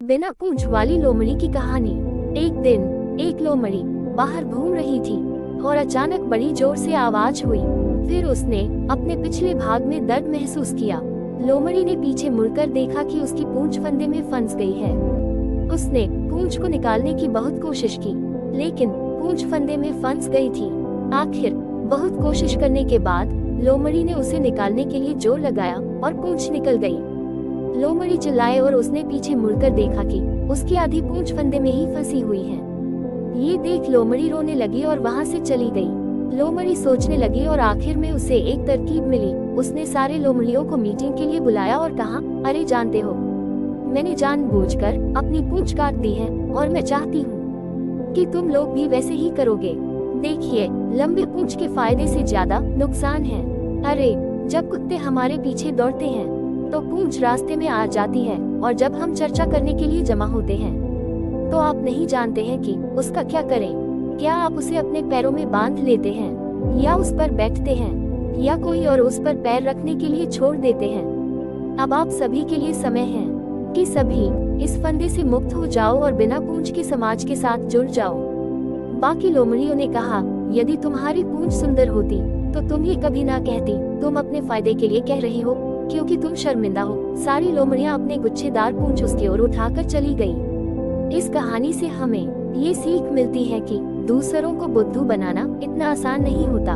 बिना पूंछ वाली लोमड़ी की कहानी। एक दिन एक लोमड़ी बाहर घूम रही थी और अचानक बड़ी जोर से आवाज हुई। फिर उसने अपने पिछले भाग में दर्द महसूस किया। लोमड़ी ने पीछे मुड़कर देखा कि उसकी पूंछ फंदे में फंस गई है। उसने पूंछ को निकालने की बहुत कोशिश की, लेकिन पूंछ फंदे में फंस गई थी। आखिर बहुत कोशिश करने के बाद लोमड़ी ने उसे निकालने के लिए जोर लगाया और पूंछ निकल गई। लोमड़ी चिल्लाए और उसने पीछे मुड़कर देखा कि उसकी आधी पूंछ फंदे में ही फंसी हुई है। ये देख लोमड़ी रोने लगी और वहाँ से चली गई। लोमड़ी सोचने लगी और आखिर में उसे एक तरकीब मिली। उसने सारे लोमड़ियों को मीटिंग के लिए बुलाया और कहा, अरे जानते हो, मैंने जानबूझकर अपनी पूंछ काट दी है और मैं चाहती हूँ कि तुम लोग भी वैसे ही करोगे। देखिए, लंबी पूंछ के फायदे से ज्यादा नुकसान है। अरे, जब कुत्ते हमारे पीछे दौड़ते हैं तो पूंछ रास्ते में आ जाती है, और जब हम चर्चा करने के लिए जमा होते हैं तो आप नहीं जानते हैं कि उसका क्या करें। क्या आप उसे अपने पैरों में बांध लेते हैं, या उस पर बैठते हैं, या कोई और उस पर पैर रखने के लिए छोड़ देते हैं। अब आप सभी के लिए समय है कि सभी इस फंदे से मुक्त हो जाओ और बिना पूंछ के समाज के साथ जुड़ जाओ। बाकी लोमड़ियों ने कहा, यदि तुम्हारी पूंछ सुंदर होती तो तुम ये कभी ना कहती। तुम अपने फायदे के लिए कह रही हो क्योंकि तुम शर्मिंदा हो। सारी लोमड़ियां अपने गुच्छेदार पूंछ उसकी ओर उठाकर चली गई। इस कहानी से हमें ये सीख मिलती है कि दूसरों को बुद्धू बनाना इतना आसान नहीं होता।